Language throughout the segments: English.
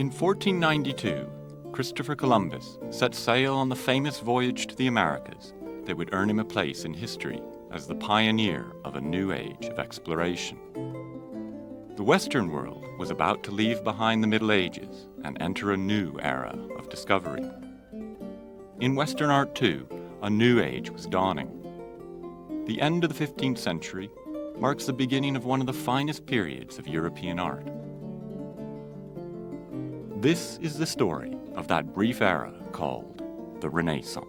In 1492, Christopher Columbus set sail on the famous voyage to the Americas that would earn him a place in history as the pioneer of a new age of exploration. The Western world was about to leave behind the Middle Ages and enter a new era of discovery. In Western art, too, a new age was dawning. The end of the 15th century marks the beginning of one of the finest periods of European art. This is the story of that brief era called the Renaissance.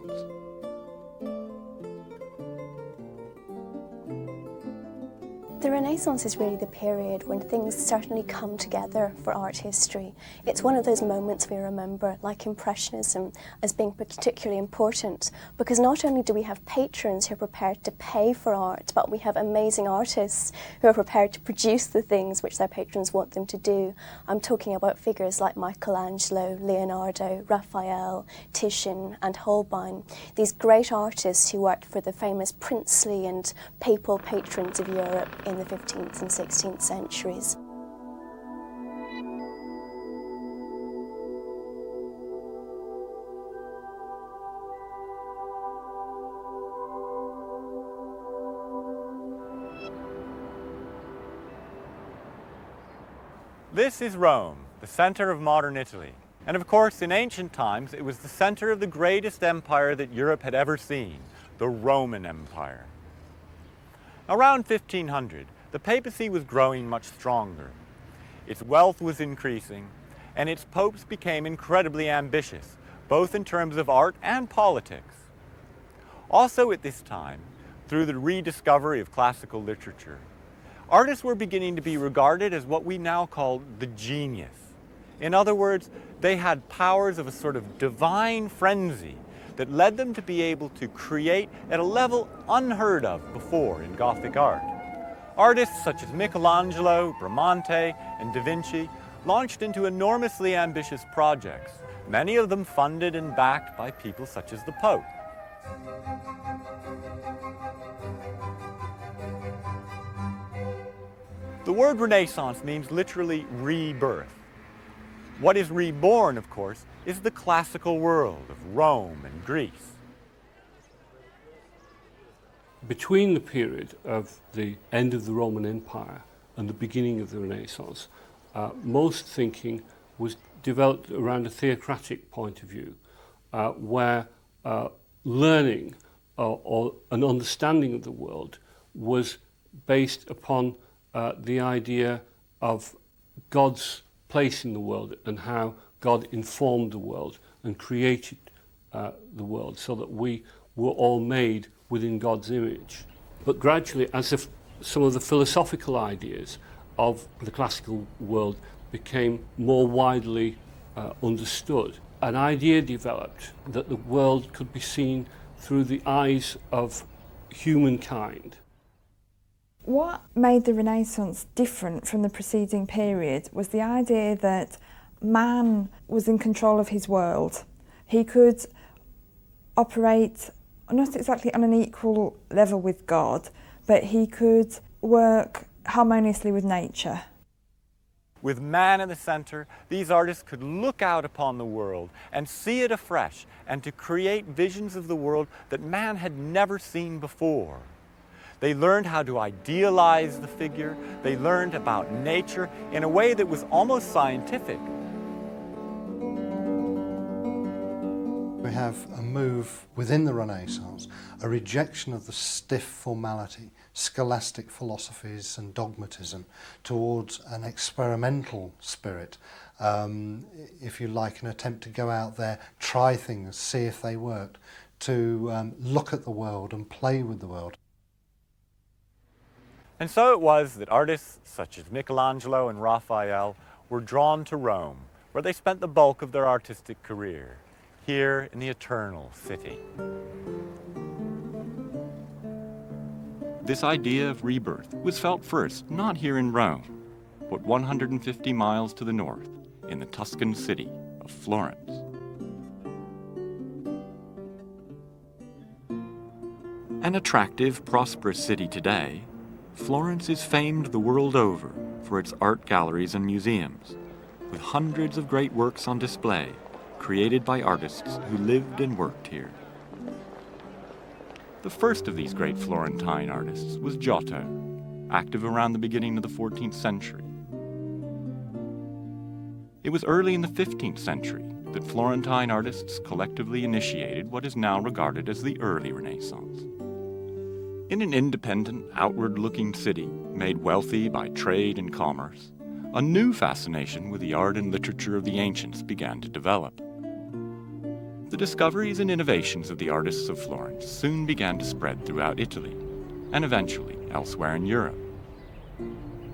The Renaissance is really the period when things certainly come together for art history. It's one of those moments we remember, like Impressionism, as being particularly important, because not only do we have patrons who are prepared to pay for art, but we have amazing artists who are prepared to produce the things which their patrons want them to do. I'm talking about figures like Michelangelo, Leonardo, Raphael, Titian and Holbein, these great artists who worked for the famous princely and papal patrons of Europe in the 15th and 16th centuries. This is Rome, the center of modern Italy. And of course, in ancient times, it was the center of the greatest empire that Europe had ever seen, the Roman Empire. Around 1500, the papacy was growing much stronger. Its wealth was increasing, and its popes became incredibly ambitious, both in terms of art and politics. Also at this time, through the rediscovery of classical literature, artists were beginning to be regarded as what we now call the genius. In other words, they had powers of a sort of divine frenzy that led them to be able to create at a level unheard of before in Gothic art. Artists such as Michelangelo, Bramante, and Da Vinci launched into enormously ambitious projects, many of them funded and backed by people such as the Pope. The word Renaissance means literally rebirth. What is reborn, of course, is the classical world of Rome and Greece. Between the period of the end of the Roman Empire and the beginning of the Renaissance, most thinking was developed around a theocratic point of view, where learning or an understanding of the world was based upon the idea of God's place in the world and how God informed the world and created the world so that we were all made within God's image. But gradually, as some of the philosophical ideas of the classical world became more widely understood, an idea developed that the world could be seen through the eyes of humankind. What made the Renaissance different from the preceding period was the idea that man was in control of his world. He could operate not exactly on an equal level with God, but he could work harmoniously with nature. With man in the center, these artists could look out upon the world and see it afresh and to create visions of the world that man had never seen before. They learned how to idealize the figure. They learned about nature in a way that was almost scientific. We have a move within the Renaissance, a rejection of the stiff formality, scholastic philosophies and dogmatism towards an experimental spirit, if you like, an attempt to go out there, try things, see if they worked, to look at the world and play with the world. And so it was that artists such as Michelangelo and Raphael were drawn to Rome, where they spent the bulk of their artistic career, here in the Eternal City. This idea of rebirth was felt first not here in Rome, but 150 miles to the north, in the Tuscan city of Florence. An attractive, prosperous city today, Florence is famed the world over for its art galleries and museums. with hundreds of great works on display, created by artists who lived and worked here. The first of these great Florentine artists was Giotto, active around the beginning of the 14th century. It was early in the 15th century that Florentine artists collectively initiated what is now regarded as the early Renaissance. In an independent, outward-looking city, made wealthy by trade and commerce, a new fascination with the art and literature of the ancients began to develop. The discoveries and innovations of the artists of Florence soon began to spread throughout Italy, and eventually elsewhere in Europe.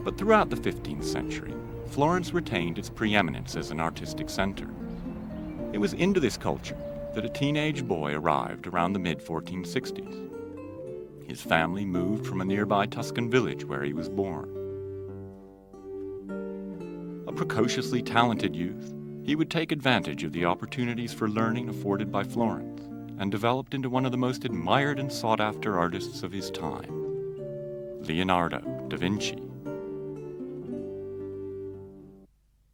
But throughout the 15th century, Florence retained its preeminence as an artistic center. It was into this culture that a teenage boy arrived around the mid-1460s. His family moved from a nearby Tuscan village where he was born. A precociously talented youth, he would take advantage of the opportunities for learning afforded by Florence and developed into one of the most admired and sought-after artists of his time, Leonardo da Vinci.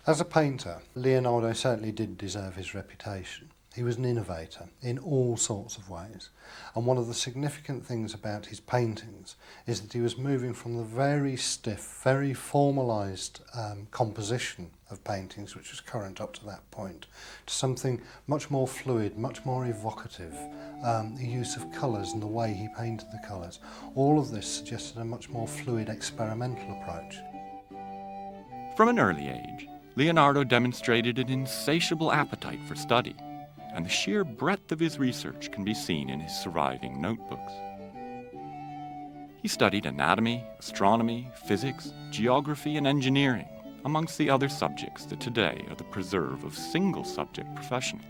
As a painter, Leonardo certainly did deserve his reputation. He was an innovator in all sorts of ways, and one of the significant things about his paintings is that he was moving from the very stiff, very formalised composition of paintings, which was current up to that point, to something much more fluid, much more evocative. The use of colours and the way he painted the colours, all of this suggested a much more fluid, experimental approach. From an early age, Leonardo demonstrated an insatiable appetite for study, and the sheer breadth of his research can be seen in his surviving notebooks. He studied anatomy, astronomy, physics, geography, and engineering, amongst the other subjects that today are the preserve of single-subject professionals.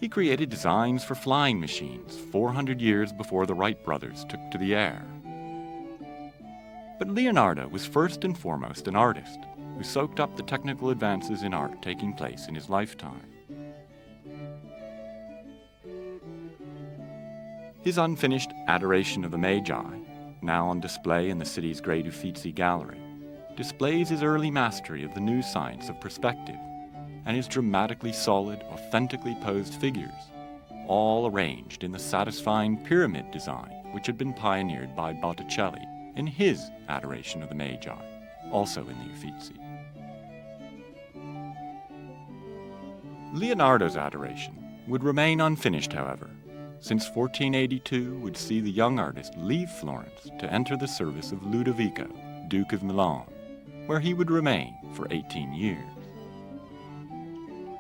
He created designs for flying machines 400 years before the Wright brothers took to the air. But Leonardo was first and foremost an artist who soaked up the technical advances in art taking place in his lifetime. His unfinished Adoration of the Magi, now on display in the city's great Uffizi Gallery, displays his early mastery of the new science of perspective and his dramatically solid, authentically posed figures, all arranged in the satisfying pyramid design which had been pioneered by Botticelli in his Adoration of the Magi, also in the Uffizi. Leonardo's Adoration would remain unfinished, however, since 1482 would see the young artist leave Florence to enter the service of Ludovico, Duke of Milan, where he would remain for 18 years.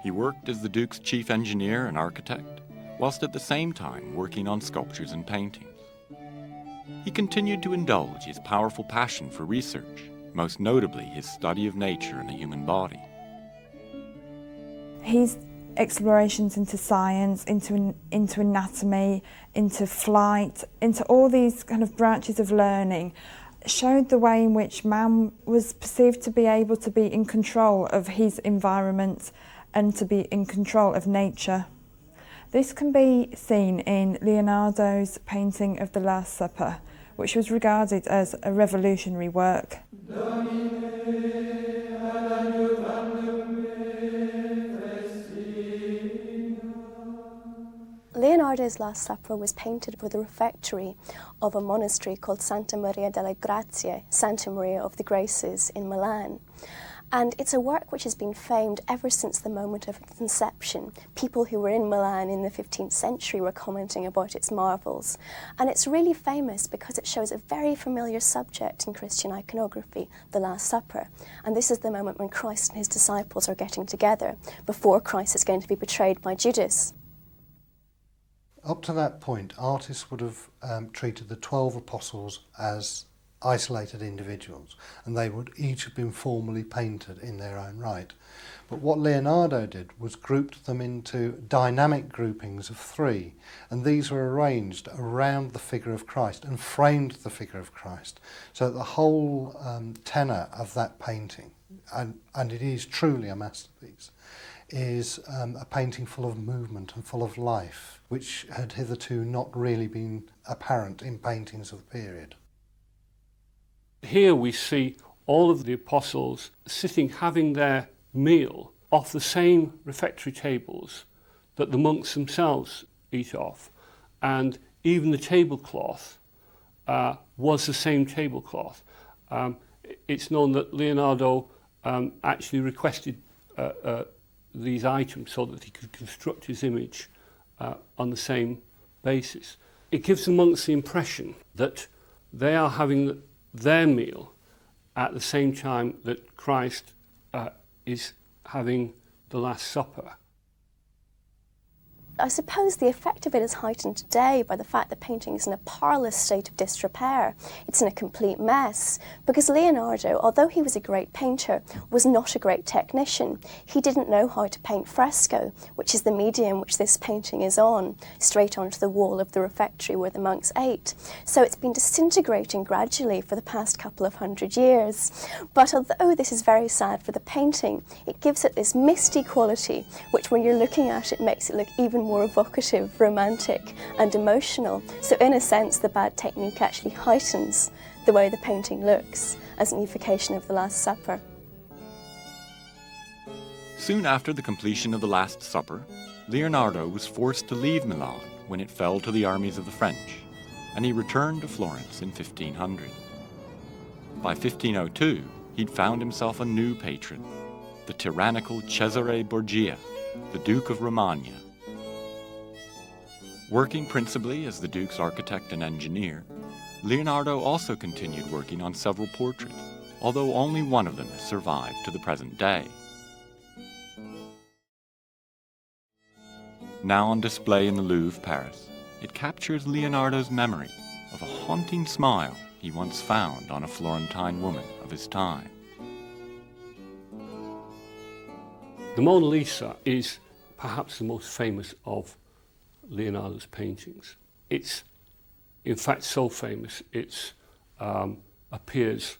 He worked as the Duke's chief engineer and architect, whilst at the same time working on sculptures and paintings. He continued to indulge his powerful passion for research, most notably his study of nature and the human body. His explorations into science, into anatomy, into flight, into all these kind of branches of learning showed the way in which man was perceived to be able to be in control of his environment and to be in control of nature. This can be seen in Leonardo's painting of the Last Supper, which was regarded as a revolutionary work. Leonardo's Last Supper was painted for the refectory of a monastery called Santa Maria delle Grazie, Santa Maria of the Graces in Milan. And it's a work which has been famed ever since the moment of its conception. People who were in Milan in the 15th century were commenting about its marvels. And it's really famous because it shows a very familiar subject in Christian iconography, the Last Supper. And this is the moment when Christ and his disciples are getting together, before Christ is going to be betrayed by Judas. Up to that point, artists would have treated the 12 apostles as isolated individuals, and they would each have been formally painted in their own right. But what Leonardo did was grouped them into dynamic groupings of 3, and these were arranged around the figure of Christ and framed the figure of Christ. So the whole tenor of that painting, and it is truly a masterpiece, is a painting full of movement and full of life, which had hitherto not really been apparent in paintings of the period. Here we see all of the apostles sitting, having their meal off the same refectory tables that the monks themselves eat off, and even the tablecloth was the same tablecloth. It's known that Leonardo actually requested these items so that he could construct his image on the same basis. It gives the monks the impression that they are having their meal at the same time that Christ is having the Last Supper. I suppose the effect of it is heightened today by the fact that painting is in a parlous state of disrepair. It's in a complete mess, because Leonardo, although he was a great painter, was not a great technician. He didn't know how to paint fresco, which is the medium which this painting is on, straight onto the wall of the refectory where the monks ate. So it's been disintegrating gradually for the past couple of 100 years. But although this is very sad for the painting, it gives it this misty quality, which when you're looking at it makes it look even more evocative, romantic and emotional. So in a sense, the bad technique actually heightens the way the painting looks as an evocation of the Last Supper. Soon after the completion of the Last Supper, Leonardo was forced to leave Milan when it fell to the armies of the French, and he returned to Florence in 1500. By 1502, he'd found himself a new patron, the tyrannical Cesare Borgia, the Duke of Romagna. Working principally as the Duke's architect and engineer, Leonardo also continued working on several portraits, although only one of them has survived to the present day. Now on display in the Louvre, Paris, it captures Leonardo's memory of a haunting smile he once found on a Florentine woman of his time. The Mona Lisa is perhaps the most famous of Leonardo's paintings. It's in fact so famous it appears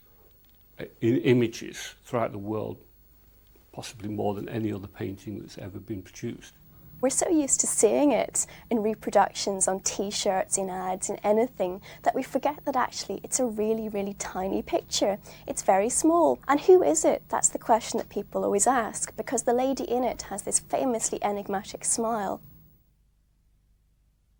in images throughout the world, possibly more than any other painting that's ever been produced. We're so used to seeing it in reproductions, on t-shirts, in ads, in anything, that we forget that actually it's a really, really tiny picture. It's very small. And who is it? That's the question that people always ask, because the lady in it has this famously enigmatic smile.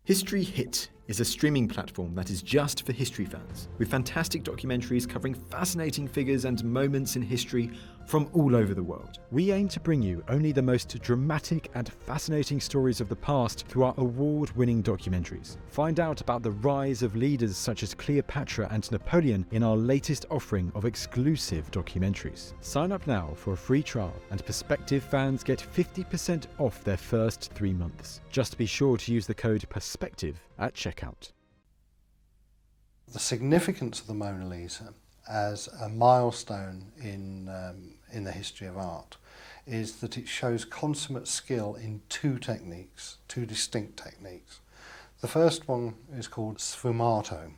History Hit is a streaming platform that is just for history fans, with fantastic documentaries covering fascinating figures and moments in history from all over the world. We aim to bring you only the most dramatic and fascinating stories of the past through our award-winning documentaries. Find out about the rise of leaders such as Cleopatra and Napoleon in our latest offering of exclusive documentaries. Sign up now for a free trial, and Perspective fans get 50% off their first 3 months. Just be sure to use the code PERSPECTIVE at checkout. The significance of the Mona Lisa as a milestone in the history of art is that it shows consummate skill in two distinct techniques. The first one is called sfumato,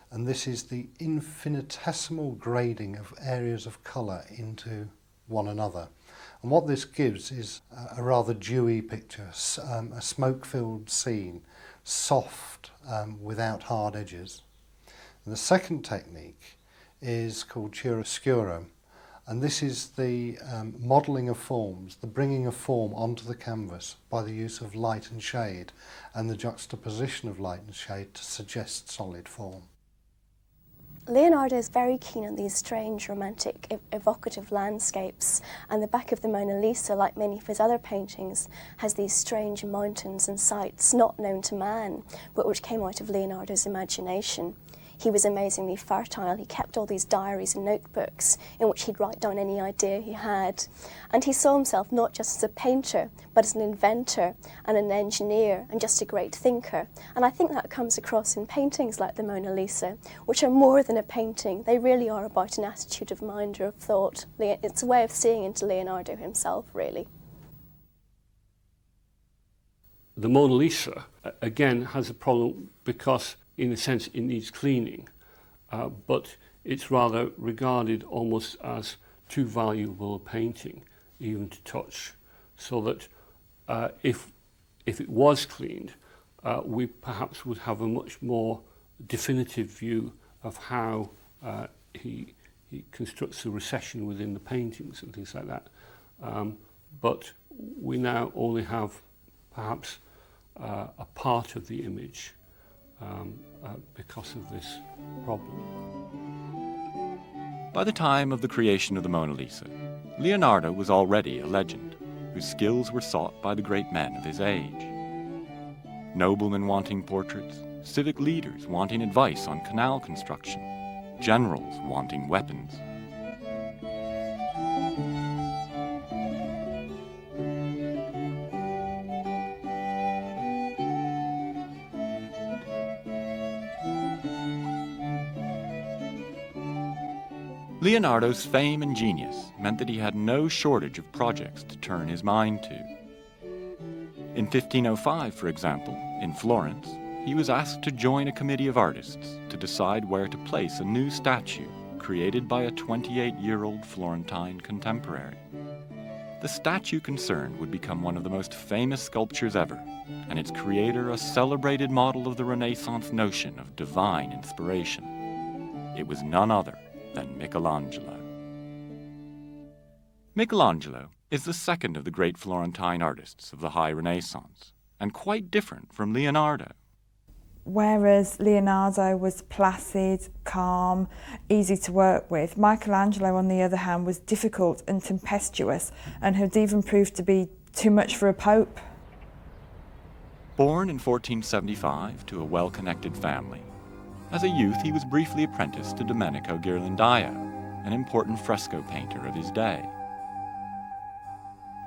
and this is the infinitesimal grading of areas of colour into one another. And what this gives is a rather dewy picture, a smoke-filled scene, soft without hard edges. And the second technique is called chiaroscuro, and this is the modelling of forms, the bringing of form onto the canvas by the use of light and shade and the juxtaposition of light and shade to suggest solid form. Leonardo is very keen on these strange, romantic, evocative landscapes, and the back of the Mona Lisa, like many of his other paintings, has these strange mountains and sights not known to man, but which came out of Leonardo's imagination. He was amazingly fertile. He kept all these diaries and notebooks in which he'd write down any idea he had. And he saw himself not just as a painter, but as an inventor and an engineer and just a great thinker. And I think that comes across in paintings like the Mona Lisa, which are more than a painting. They really are about an attitude of mind or of thought. It's a way of seeing into Leonardo himself, really. The Mona Lisa, again, has a problem because in a sense it needs cleaning, but it's rather regarded almost as too valuable a painting even to touch, so that if it was cleaned, we perhaps would have a much more definitive view of how he constructs the recession within the paintings and things like that. but we now only have perhaps a part of the image because of this problem. By the time of the creation of the Mona Lisa, Leonardo was already a legend, whose skills were sought by the great men of his age. Noblemen wanting portraits, civic leaders wanting advice on canal construction, generals wanting weapons. Leonardo's fame and genius meant that he had no shortage of projects to turn his mind to. In 1505, for example, in Florence, he was asked to join a committee of artists to decide where to place a new statue created by a 28-year-old Florentine contemporary. The statue concerned would become one of the most famous sculptures ever, and its creator a celebrated model of the Renaissance notion of divine inspiration. It was none other than Michelangelo. Michelangelo is the second of the great Florentine artists of the High Renaissance, and quite different from Leonardo. Whereas Leonardo was placid, calm, easy to work with, Michelangelo, on the other hand, was difficult and tempestuous and had even proved to be too much for a pope. Born in 1475 to a well-connected family, as a youth he was briefly apprenticed to Domenico Ghirlandaio, an important fresco painter of his day.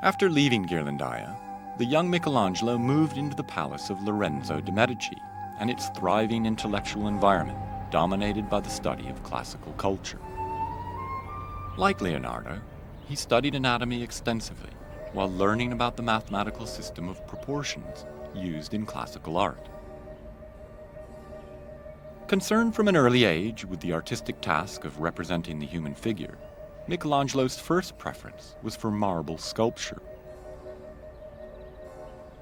After leaving Ghirlandaio, the young Michelangelo moved into the palace of Lorenzo de' Medici and its thriving intellectual environment dominated by the study of classical culture. Like Leonardo, he studied anatomy extensively while learning about the mathematical system of proportions used in classical art. Concerned from an early age with the artistic task of representing the human figure, Michelangelo's first preference was for marble sculpture.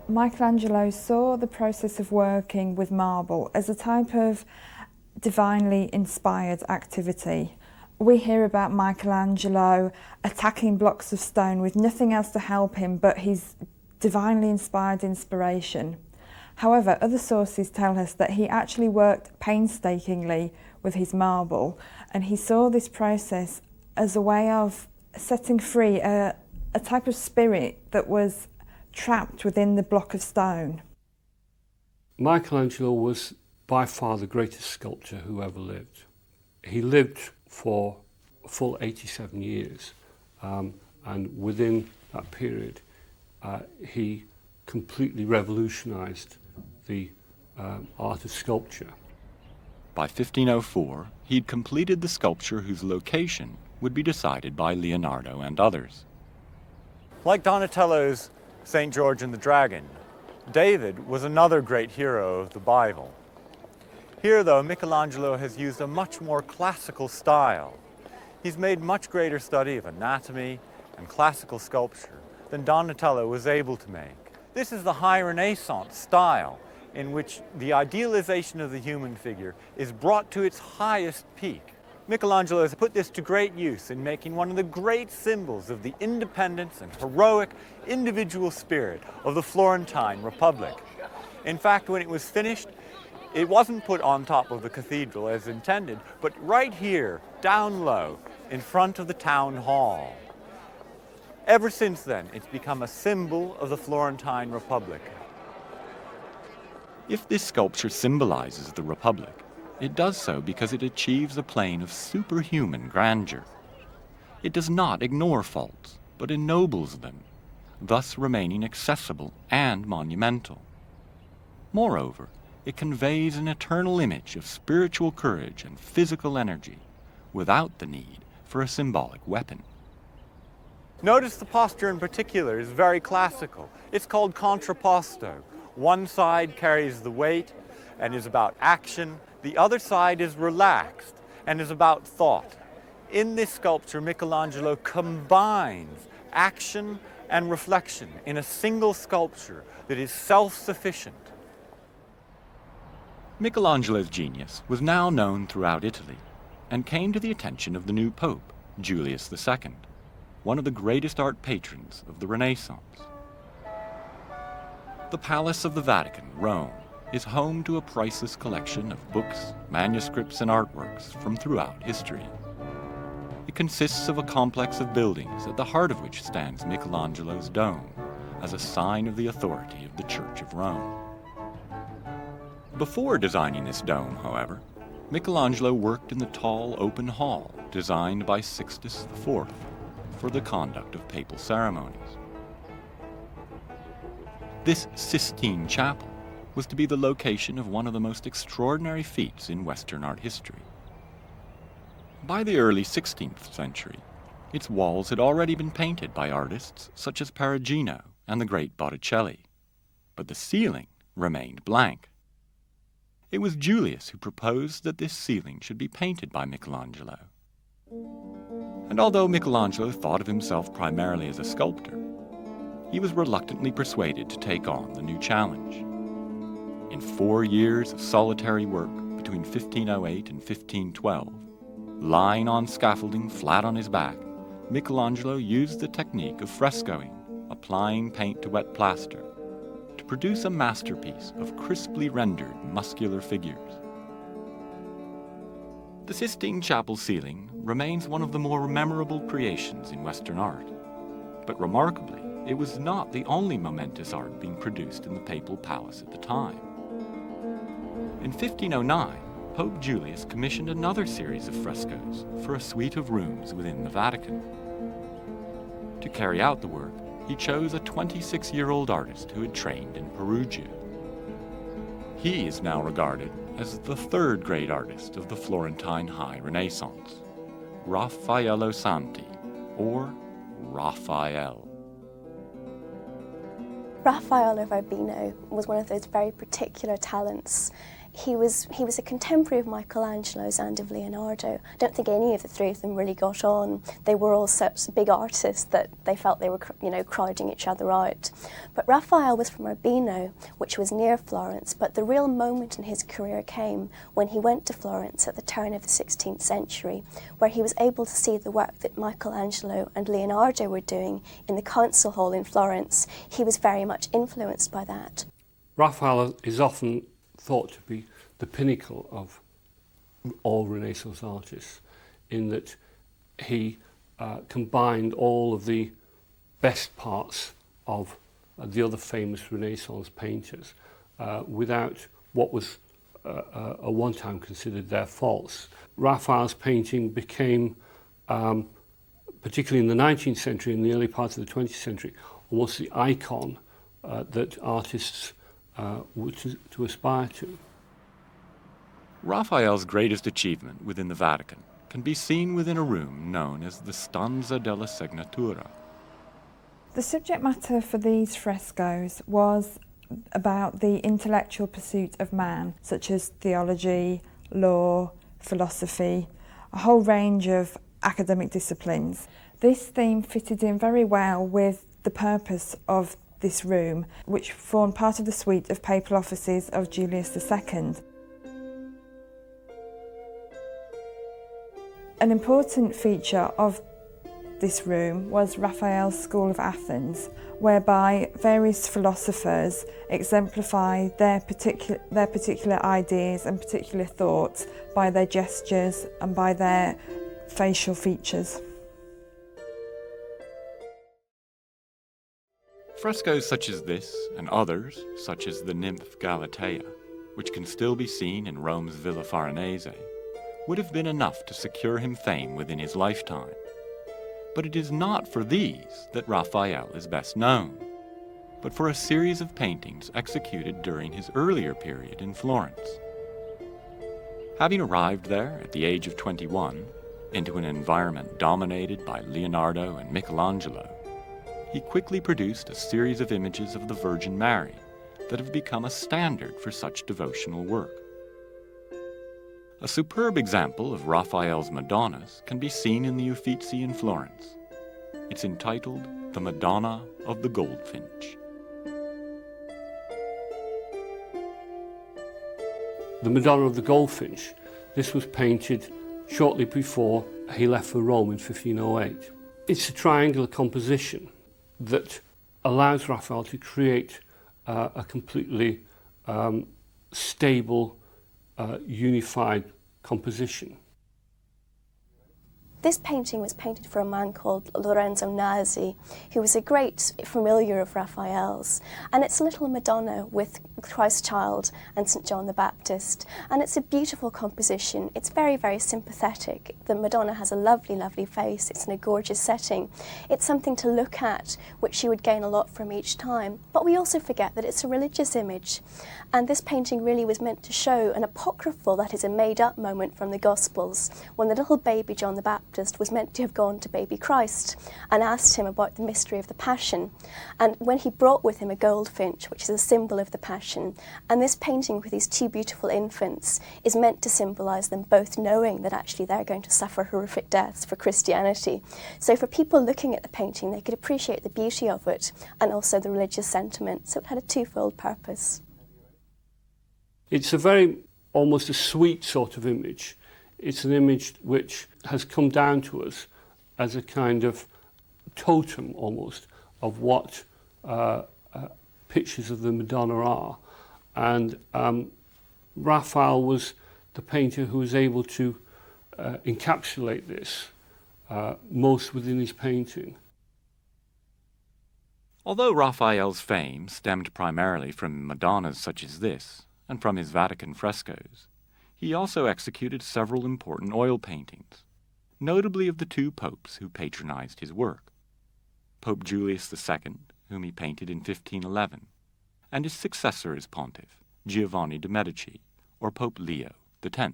Michelangelo saw the process of working with marble as a type of divinely inspired activity. We hear about Michelangelo attacking blocks of stone with nothing else to help him but his divinely inspired inspiration. However, other sources tell us that he actually worked painstakingly with his marble, and he saw this process as a way of setting free a type of spirit that was trapped within the block of stone. Michelangelo was by far the greatest sculptor who ever lived. He lived for a full 87 years, and within that period he completely revolutionized the art of sculpture. By 1504, he'd completed the sculpture whose location would be decided by Leonardo and others. Like Donatello's St. George and the Dragon, David was another great hero of the Bible. Here, though, Michelangelo has used a much more classical style. He's made much greater study of anatomy and classical sculpture than Donatello was able to make. This is the High Renaissance style, in which the idealization of the human figure is brought to its highest peak. Michelangelo has put this to great use in making one of the great symbols of the independence and heroic individual spirit of the Florentine Republic. In fact, when it was finished, it wasn't put on top of the cathedral as intended, but right here, down low, in front of the town hall. Ever since then, it's become a symbol of the Florentine Republic. If this sculpture symbolizes the Republic, it does so because it achieves a plane of superhuman grandeur. It does not ignore faults, but ennobles them, thus remaining accessible and monumental. Moreover, it conveys an eternal image of spiritual courage and physical energy, without the need for a symbolic weapon. Notice the posture in particular is very classical. It's called contrapposto. One side carries the weight and is about action. The other side is relaxed and is about thought. In this sculpture, Michelangelo combines action and reflection in a single sculpture that is self-sufficient. Michelangelo's genius was now known throughout Italy and came to the attention of the new Pope, Julius II. one of the greatest art patrons of the Renaissance. The Palace of the Vatican, Rome, is home to a priceless collection of books, manuscripts, and artworks from throughout history. It consists of a complex of buildings at the heart of which stands Michelangelo's dome as a sign of the authority of the Church of Rome. Before designing this dome, however, Michelangelo worked in the tall open hall designed by Sixtus IV for the conduct of papal ceremonies. This Sistine Chapel was to be the location of one of the most extraordinary feats in Western art history. By the early 16th century, its walls had already been painted by artists such as Perugino and the great Botticelli, but the ceiling remained blank. It was Julius who proposed that this ceiling should be painted by Michelangelo. And although Michelangelo thought of himself primarily as a sculptor, he was reluctantly persuaded to take on the new challenge. In 4 years of solitary work between 1508 and 1512, lying on scaffolding flat on his back, Michelangelo used the technique of frescoing, applying paint to wet plaster, to produce a masterpiece of crisply rendered muscular figures. The Sistine Chapel ceiling remains one of the more memorable creations in Western art, but remarkably, it was not the only momentous art being produced in the papal palace at the time. In 1509, Pope Julius commissioned another series of frescoes for a suite of rooms within the Vatican. To carry out the work, he chose a 26-year-old artist who had trained in Perugia. He is now regarded as the third great artist of the Florentine High Renaissance, Raffaello Santi, or Raphael. Raphael of Urbino was one of those very particular talents. He was a contemporary of Michelangelo's and of Leonardo. I don't think any of the three of them really got on. They were all such big artists that they felt they were, crowding each other out. But Raphael was from Urbino, which was near Florence, but the real moment in his career came when he went to Florence at the turn of the 16th century, where he was able to see the work that Michelangelo and Leonardo were doing in the council hall in Florence. He was very much influenced by that. Raphael is often thought to be the pinnacle of all Renaissance artists, in that he combined all of the best parts of the other famous Renaissance painters without what was at one time considered their faults. Raphael's painting became, particularly in the 19th century and the early part of the 20th century, almost the icon that artists were to aspire to. Raphael's greatest achievement within the Vatican can be seen within a room known as the Stanza della Segnatura. The subject matter for these frescoes was about the intellectual pursuit of man, such as theology, law, philosophy, a whole range of academic disciplines. This theme fitted in very well with the purpose of this room, which formed part of the suite of papal offices of Julius II. An important feature of this room was Raphael's School of Athens, whereby various philosophers exemplify their particular ideas and particular thoughts by their gestures and by their facial features. Frescoes such as this, and others, such as the nymph Galatea, which can still be seen in Rome's Villa Farnese, would have been enough to secure him fame within his lifetime. But it is not for these that Raphael is best known, but for a series of paintings executed during his earlier period in Florence. Having arrived there at the age of 21, into an environment dominated by Leonardo and Michelangelo, he quickly produced a series of images of the Virgin Mary that have become a standard for such devotional work. A superb example of Raphael's Madonnas can be seen in the Uffizi in Florence. It's entitled The Madonna of the Goldfinch. The Madonna of the Goldfinch, this was painted shortly before he left for Rome in 1508. It's a triangular composition that allows Raphael to create a completely stable, unified composition. This painting was painted for a man called Lorenzo Nasi, who was a great familiar of Raphael's. And it's a little Madonna with Christ Child and St. John the Baptist. And it's a beautiful composition. It's very, very sympathetic. The Madonna has a lovely, lovely face. It's in a gorgeous setting. It's something to look at, which you would gain a lot from each time. But we also forget that it's a religious image. And this painting really was meant to show an apocryphal, that is a made-up moment from the Gospels, when the little baby John the Baptist was meant to have gone to baby Christ and asked him about the mystery of the Passion. And when he brought with him a goldfinch, which is a symbol of the Passion, and this painting with these two beautiful infants is meant to symbolise them both knowing that actually they're going to suffer horrific deaths for Christianity. So for people looking at the painting, they could appreciate the beauty of it and also the religious sentiment. So it had a twofold purpose. It's a very, almost a sweet sort of image. It's an image which has come down to us as a kind of totem almost of what pictures of the Madonna are. And Raphael was the painter who was able to encapsulate this most within his painting. Although Raphael's fame stemmed primarily from Madonnas such as this, and from his Vatican frescoes, he also executed several important oil paintings, notably of the two popes who patronized his work, Pope Julius II, whom he painted in 1511, and his successor as pontiff, Giovanni de' Medici, or Pope Leo X.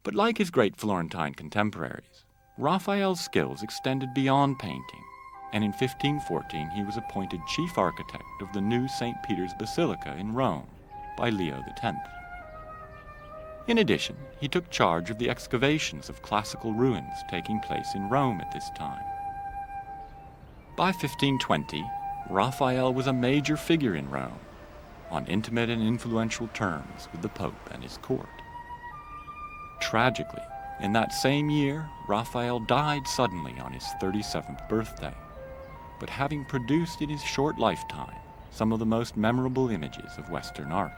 But like his great Florentine contemporaries, Raphael's skills extended beyond painting, and in 1514 he was appointed chief architect of the new St. Peter's Basilica in Rome by Leo X. In addition, he took charge of the excavations of classical ruins taking place in Rome at this time. By 1520, Raphael was a major figure in Rome, on intimate and influential terms with the Pope and his court. Tragically, in that same year, Raphael died suddenly on his 37th birthday, but having produced in his short lifetime some of the most memorable images of Western art.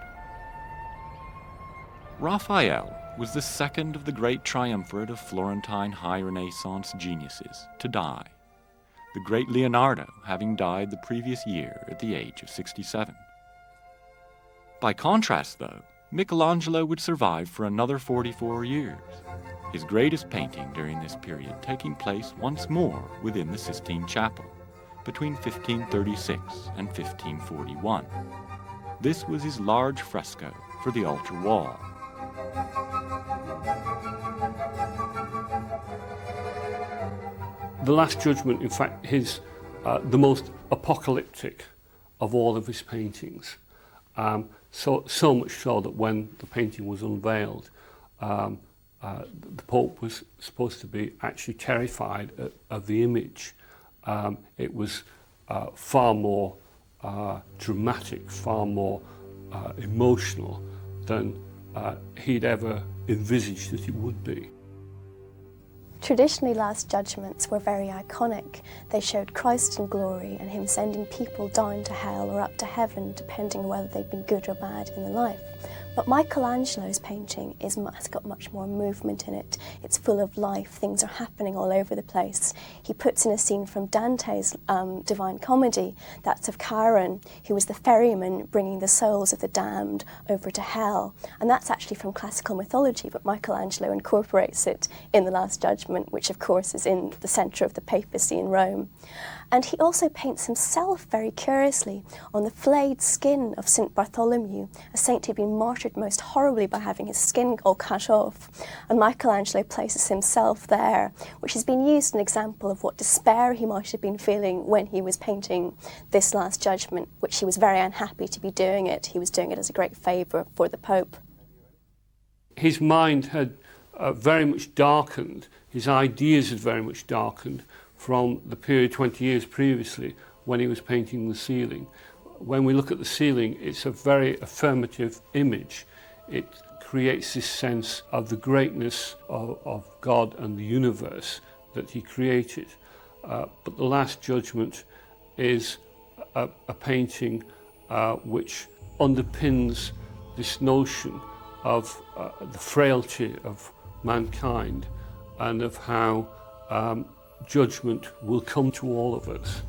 Raphael was the second of the great triumvirate of Florentine High Renaissance geniuses to die, the great Leonardo having died the previous year at the age of 67. By contrast, though, Michelangelo would survive for another 44 years, his greatest painting during this period taking place once more within the Sistine Chapel, between 1536 and 1541. This was his large fresco for the altar wall. The Last Judgment, in fact, is the most apocalyptic of all of his paintings. So much so that when the painting was unveiled, the Pope was supposed to be actually terrified of the image. It was far more dramatic, far more emotional than he'd ever envisaged that it would be. Traditionally, Last Judgments were very iconic. They showed Christ in glory and him sending people down to hell or up to heaven, depending on whether they'd been good or bad in their life. But Michelangelo's painting has got much more movement in it. It's full of life. Things are happening all over the place. He puts in a scene from Dante's Divine Comedy. That's of Chiron, who was the ferryman bringing the souls of the damned over to hell. And that's actually from classical mythology, but Michelangelo incorporates it in The Last Judgment, which of course is in the centre of the papacy in Rome. And he also paints himself very curiously on the flayed skin of St. Bartholomew, a saint who'd been martyred most horribly by having his skin all cut off. And Michelangelo places himself there, which has been used as an example of what despair he might have been feeling when he was painting this Last Judgment, which he was very unhappy to be doing it. He was doing it as a great favour for the Pope. His mind had very much darkened, his ideas had very much darkened from the period 20 years previously when he was painting the ceiling. When we look at the ceiling, it's a very affirmative image. It creates this sense of the greatness of God and the universe that he created. But the Last Judgment is a painting which underpins this notion of the frailty of mankind and of how judgment will come to all of us.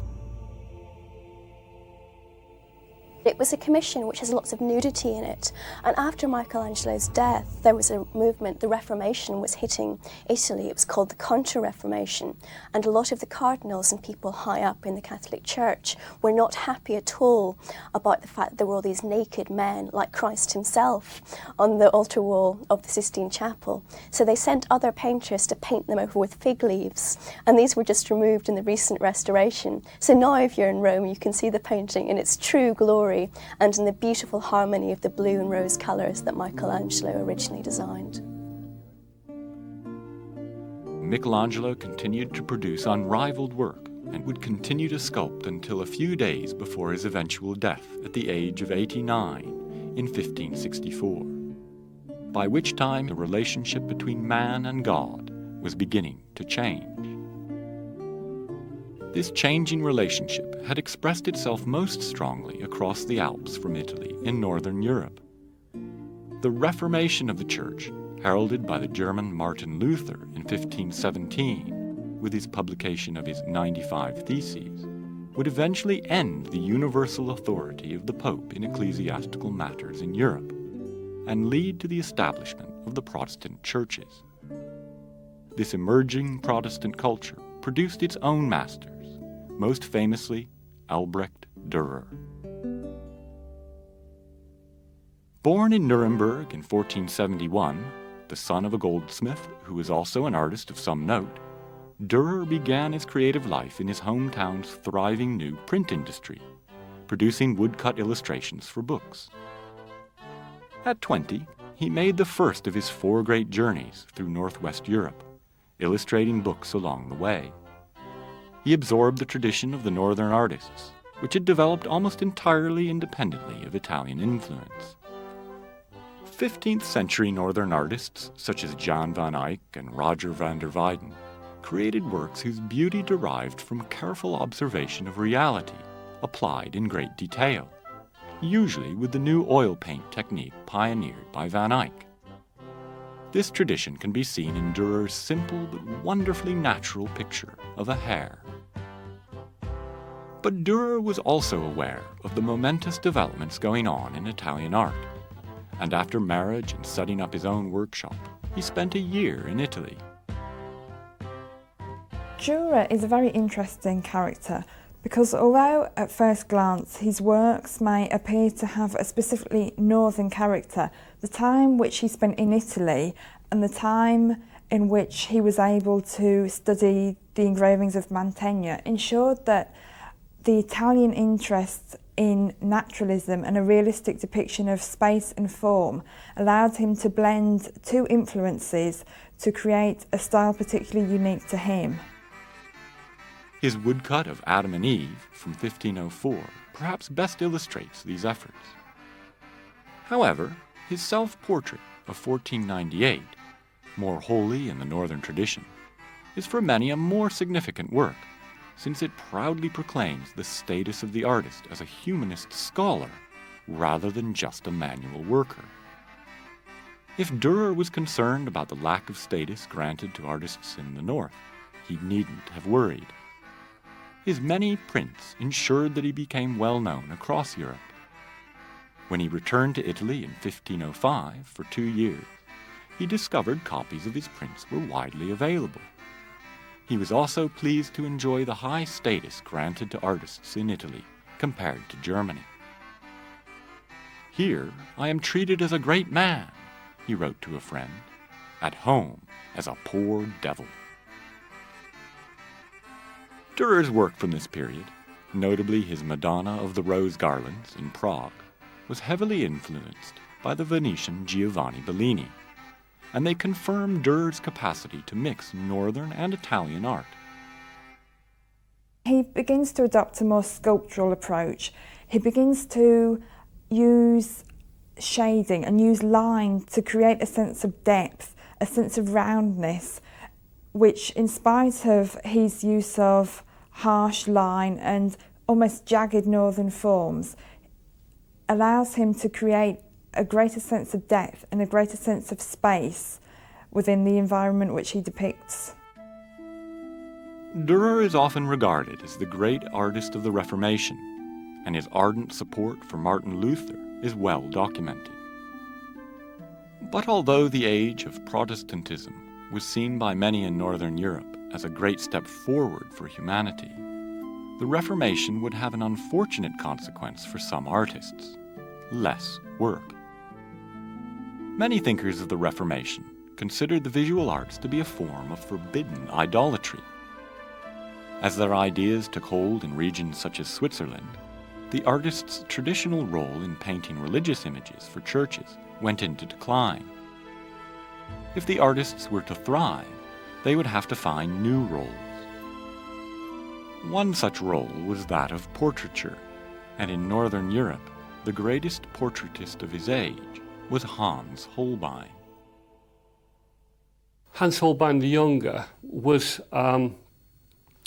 It was a commission which has lots of nudity in it, and after Michelangelo's death there was a movement, the Reformation was hitting Italy. It was called the Contra-Reformation, and a lot of the cardinals and people high up in the Catholic Church were not happy at all about the fact that there were all these naked men like Christ himself on the altar wall of the Sistine Chapel. So they sent other painters to paint them over with fig leaves, and these were just removed in the recent restoration. So now if you're in Rome you can see the painting in its true glory and in the beautiful harmony of the blue and rose colours that Michelangelo originally designed. Michelangelo continued to produce unrivaled work and would continue to sculpt until a few days before his eventual death at the age of 89 in 1564, by which time the relationship between man and God was beginning to change. This changing relationship had expressed itself most strongly across the Alps from Italy in northern Europe. The Reformation of the Church, heralded by the German Martin Luther in 1517 with his publication of his 95 Theses, would eventually end the universal authority of the Pope in ecclesiastical matters in Europe and lead to the establishment of the Protestant churches. This emerging Protestant culture produced its own masters, most famously Albrecht Dürer. Born in Nuremberg in 1471, the son of a goldsmith who was also an artist of some note, Dürer began his creative life in his hometown's thriving new print industry, producing woodcut illustrations for books. At 20, he made the first of his 4 great journeys through northwest Europe, illustrating books along the way. He absorbed the tradition of the northern artists, which had developed almost entirely independently of Italian influence. 15th century northern artists such as Jan van Eyck and Roger van der Weyden created works whose beauty derived from careful observation of reality, applied in great detail, usually with the new oil paint technique pioneered by Van Eyck. This tradition can be seen in Dürer's simple but wonderfully natural picture of a hare. But Dürer was also aware of the momentous developments going on in Italian art, and after marriage and setting up his own workshop, he spent a year in Italy. Dürer is a very interesting character because although at first glance his works may appear to have a specifically northern character, the time which he spent in Italy and the time in which he was able to study the engravings of Mantegna ensured that the Italian interest in naturalism and a realistic depiction of space and form allowed him to blend 2 influences to create a style particularly unique to him. His woodcut of Adam and Eve from 1504 perhaps best illustrates these efforts. However, his self-portrait of 1498, more holy in the northern tradition, is for many a more significant work, since it proudly proclaims the status of the artist as a humanist scholar rather than just a manual worker. If Dürer was concerned about the lack of status granted to artists in the north, he needn't have worried. His many prints ensured that he became well known across Europe. When he returned to Italy in 1505 for 2 years, he discovered copies of his prints were widely available. He was also pleased to enjoy the high status granted to artists in Italy compared to Germany. "Here I am treated as a great man," he wrote to a friend, "at home as a poor devil." Dürer's work from this period, notably his Madonna of the Rose Garlands in Prague, was heavily influenced by the Venetian Giovanni Bellini, and they confirm Dürer's capacity to mix northern and Italian art. He begins to adopt a more sculptural approach. He begins to use shading and use line to create a sense of depth, a sense of roundness, which, in spite of his use of harsh line and almost jagged northern forms, allows him to create a greater sense of depth and a greater sense of space within the environment which he depicts. Dürer is often regarded as the great artist of the Reformation, and his ardent support for Martin Luther is well documented. But although the age of Protestantism was seen by many in Northern Europe as a great step forward for humanity, the Reformation would have an unfortunate consequence for some artists: less work. Many thinkers of the Reformation considered the visual arts to be a form of forbidden idolatry. As their ideas took hold in regions such as Switzerland, the artists' traditional role in painting religious images for churches went into decline. If the artists were to thrive, they would have to find new roles. One such role was that of portraiture, and in Northern Europe, the greatest portraitist of his age was Hans Holbein. Hans Holbein the Younger was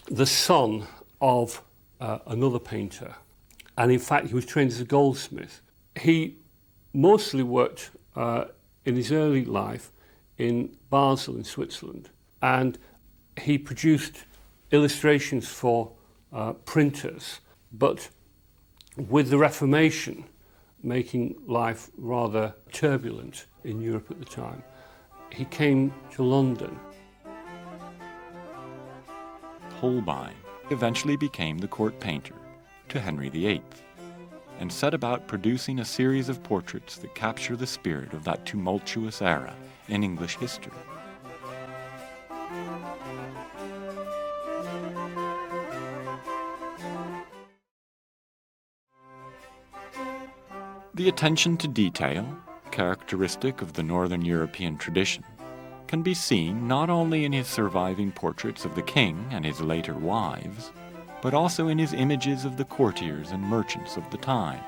the son of another painter, and in fact he was trained as a goldsmith. He mostly worked in his early life in Basel in Switzerland, and he produced illustrations for printers, but with the Reformation making life rather turbulent in Europe at the time, he came to London. Holbein eventually became the court painter to Henry VIII, and set about producing a series of portraits that capture the spirit of that tumultuous era in English history. The attention to detail, characteristic of the Northern European tradition, can be seen not only in his surviving portraits of the king and his later wives, but also in his images of the courtiers and merchants of the time.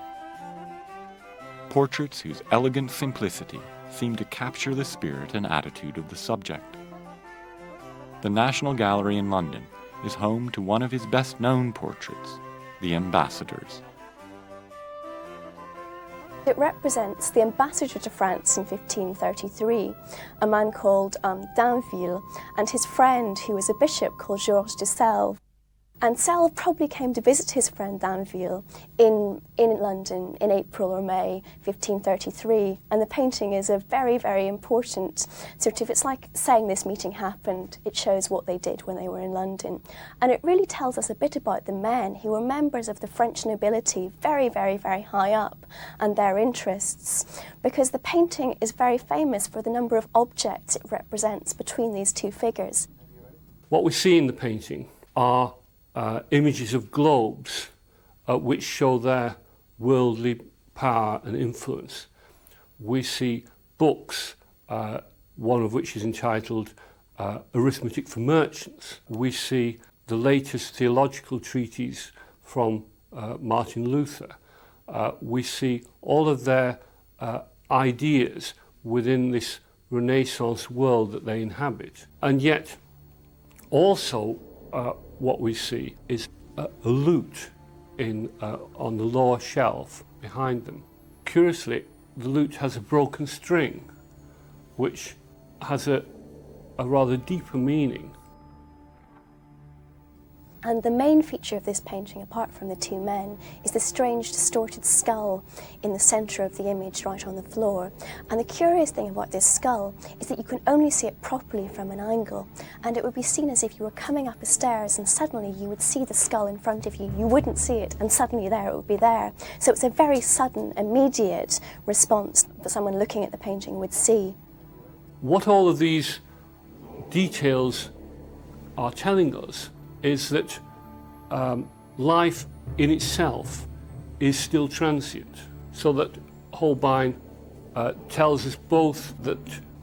Portraits whose elegant simplicity seem to capture the spirit and attitude of the subject. The National Gallery in London is home to one of his best-known portraits, The Ambassadors. It represents the ambassador to France in 1533, a man called Dainville, and his friend who was a bishop called Georges de Selve. And Selve probably came to visit his friend Dainville in London in April or May 1533, and the painting is a very, very important it's like saying this meeting happened. It shows what they did when they were in London. And it really tells us a bit about the men who were members of the French nobility, very, very, very high up, and their interests, because the painting is very famous for the number of objects it represents between these two figures. What we see in the painting are images of globes which show their worldly power and influence. We see books, one of which is entitled Arithmetic for Merchants. We see the latest theological treatise from Martin Luther. We see all of their ideas within this Renaissance world that they inhabit. And yet also what we see is a lute on the lower shelf behind them. Curiously, the lute has a broken string, which has a rather deeper meaning. And the main feature of this painting, apart from the two men, is the strange distorted skull in the centre of the image right on the floor. And the curious thing about this skull is that you can only see it properly from an angle, and it would be seen as if you were coming up a stairs and suddenly you would see the skull in front of you. You wouldn't see it, and suddenly there it would be there. So it's a very sudden, immediate response that someone looking at the painting would see. What all of these details are telling us is that life in itself is still transient. So that Holbein tells us both that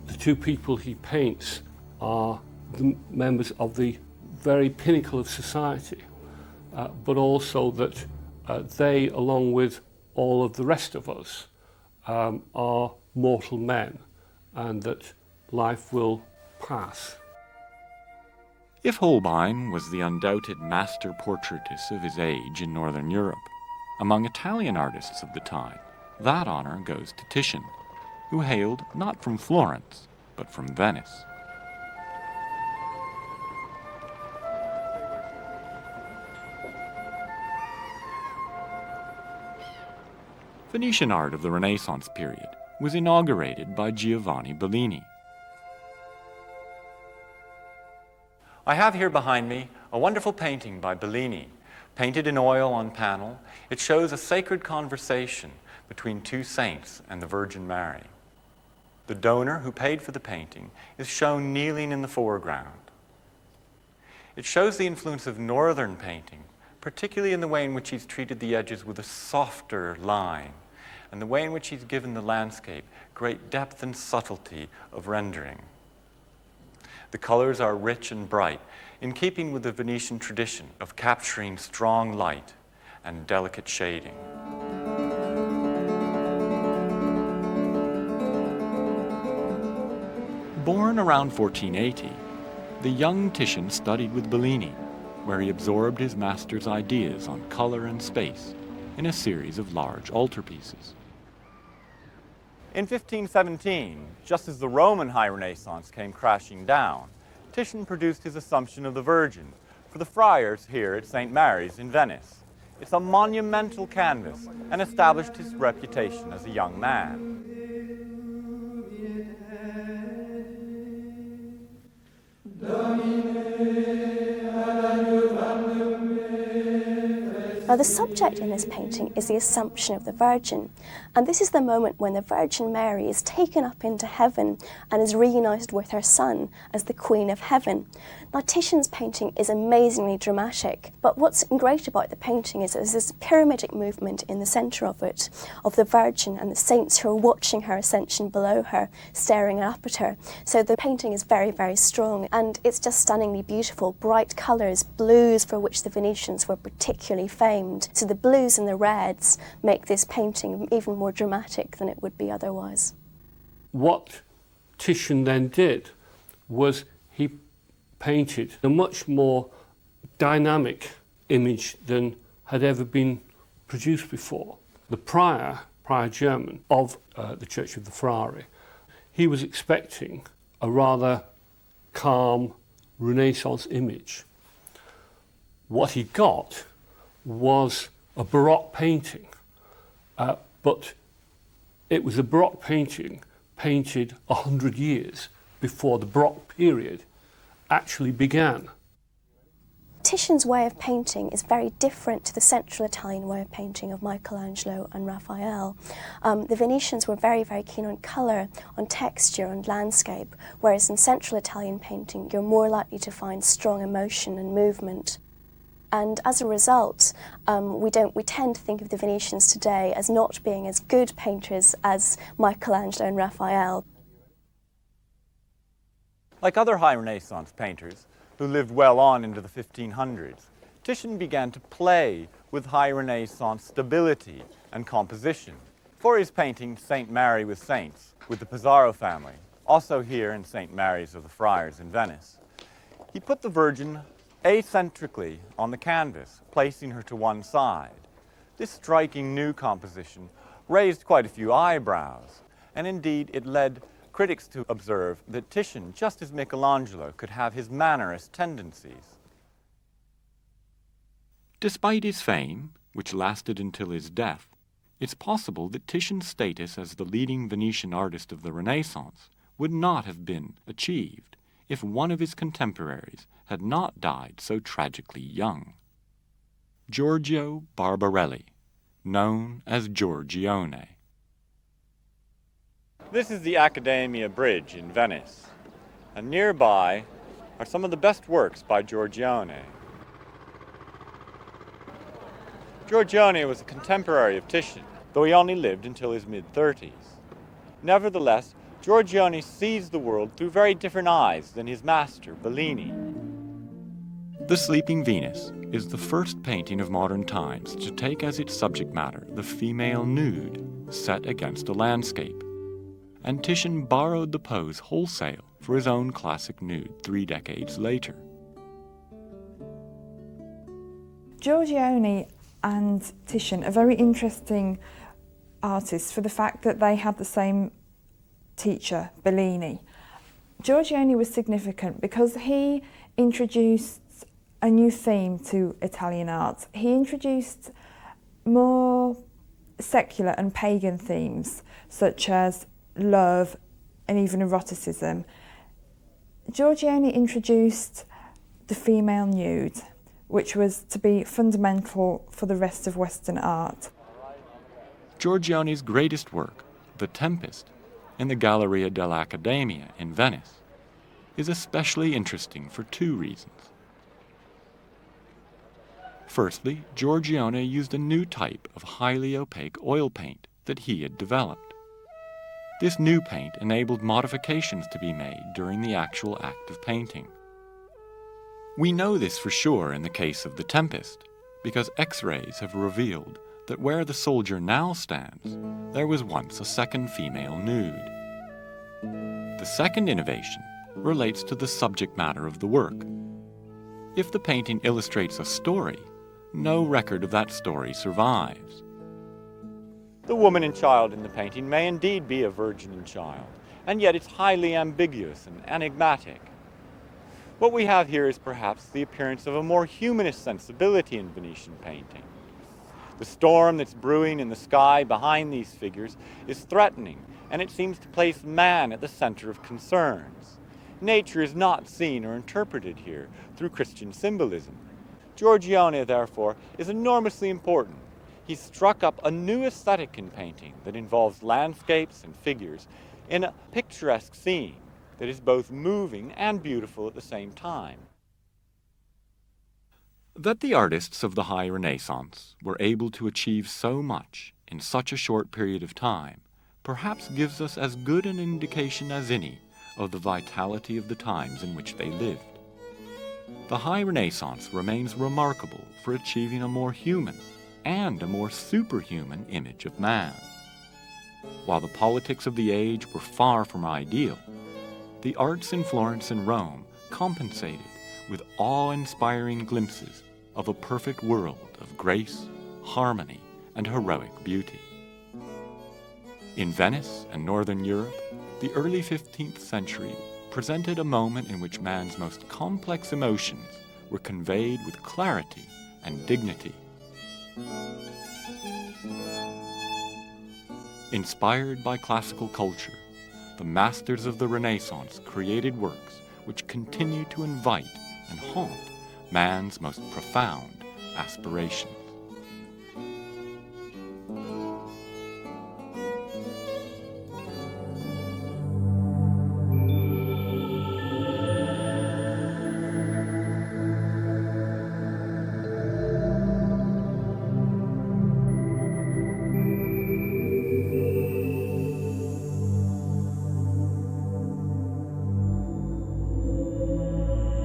the two people he paints are the members of the very pinnacle of society, but also that they, along with all of the rest of us, are mortal men, and that life will pass. If Holbein was the undoubted master portraitist of his age in Northern Europe, among Italian artists of the time, that honor goes to Titian, who hailed not from Florence, but from Venice. Venetian art of the Renaissance period was inaugurated by Giovanni Bellini. I have here behind me a wonderful painting by Bellini, painted in oil on panel. It shows a sacred conversation between two saints and the Virgin Mary. The donor who paid for the painting is shown kneeling in the foreground. It shows the influence of northern painting, particularly in the way in which he's treated the edges with a softer line, and the way in which he's given the landscape great depth and subtlety of rendering. The colors are rich and bright, in keeping with the Venetian tradition of capturing strong light and delicate shading. Born around 1480, the young Titian studied with Bellini, where he absorbed his master's ideas on color and space in a series of large altarpieces. In 1517, just as the Roman High Renaissance came crashing down, Titian produced his Assumption of the Virgin for the friars here at St. Mary's in Venice. It's a monumental canvas and established his reputation as a young man. Now, the subject in this painting is the Assumption of the Virgin, and this is the moment when the Virgin Mary is taken up into heaven and is reunited with her Son as the Queen of Heaven. Now, Titian's painting is amazingly dramatic, but what's great about the painting is there's this pyramidic movement in the centre of it, of the Virgin and the saints who are watching her ascension below her, staring up at her. So the painting is very, very strong, and it's just stunningly beautiful, bright colours, blues for which the Venetians were particularly famed. So the blues and the reds make this painting even more dramatic than it would be otherwise. What Titian then did was he painted a much more dynamic image than had ever been produced before. The prior German of the Church of the Frari, he was expecting a rather calm Renaissance image. What he got was a Baroque painting, but it was a Baroque painting painted 100 years before the Baroque period actually began. Titian's way of painting is very different to the Central Italian way of painting of Michelangelo and Raphael. The Venetians were very, very keen on colour, on texture, on landscape, whereas in Central Italian painting you're more likely to find strong emotion and movement. And as a result, we tend to think of the Venetians today as not being as good painters as Michelangelo and Raphael. Like other High Renaissance painters who lived well on into the 1500s, Titian began to play with High Renaissance stability and composition. For his painting St. Mary with Saints, with the Pizarro family, also here in St. Mary's of the Friars in Venice, he put the Virgin acentrically on the canvas, placing her to one side. This striking new composition raised quite a few eyebrows, and indeed it led critics to observe that Titian, just as Michelangelo, could have his mannerist tendencies. Despite his fame, which lasted until his death, it's possible that Titian's status as the leading Venetian artist of the Renaissance would not have been achieved if one of his contemporaries had not died so tragically young. Giorgio Barbarelli, known as Giorgione. This is the Accademia Bridge in Venice, and nearby are some of the best works by Giorgione. Giorgione was a contemporary of Titian, though he only lived until his mid-30s. Nevertheless, Giorgione sees the world through very different eyes than his master, Bellini. The Sleeping Venus is the first painting of modern times to take as its subject matter the female nude set against a landscape. And Titian borrowed the pose wholesale for his own classic nude 3 decades later. Giorgione and Titian are very interesting artists for the fact that they had the same teacher, Bellini. Giorgione was significant because he introduced a new theme to Italian art. He introduced more secular and pagan themes, such as love and even eroticism. Giorgione introduced the female nude, which was to be fundamental for the rest of Western art. Giorgione's greatest work, The Tempest, in the Galleria dell'Accademia in Venice, is especially interesting for two reasons. Firstly, Giorgione used a new type of highly opaque oil paint that he had developed. This new paint enabled modifications to be made during the actual act of painting. We know this for sure in the case of The Tempest, because X-rays have revealed that where the soldier now stands, there was once a second female nude. The second innovation relates to the subject matter of the work. If the painting illustrates a story, no record of that story survives. The woman and child in the painting may indeed be a virgin and child, and yet it's highly ambiguous and enigmatic. What we have here is perhaps the appearance of a more humanist sensibility in Venetian painting. The storm that's brewing in the sky behind these figures is threatening, and it seems to place man at the center of concerns. Nature is not seen or interpreted here through Christian symbolism. Giorgione, therefore, is enormously important. He's struck up a new aesthetic in painting that involves landscapes and figures in a picturesque scene that is both moving and beautiful at the same time. That the artists of the High Renaissance were able to achieve so much in such a short period of time perhaps gives us as good an indication as any of the vitality of the times in which they lived. The High Renaissance remains remarkable for achieving a more human and a more superhuman image of man. While the politics of the age were far from ideal, the arts in Florence and Rome compensated with awe-inspiring glimpses of a perfect world of grace, harmony, and heroic beauty. In Venice and Northern Europe, the early 15th century presented a moment in which man's most complex emotions were conveyed with clarity and dignity. Inspired by classical culture, the masters of the Renaissance created works which continue to invite and haunt man's most profound aspirations.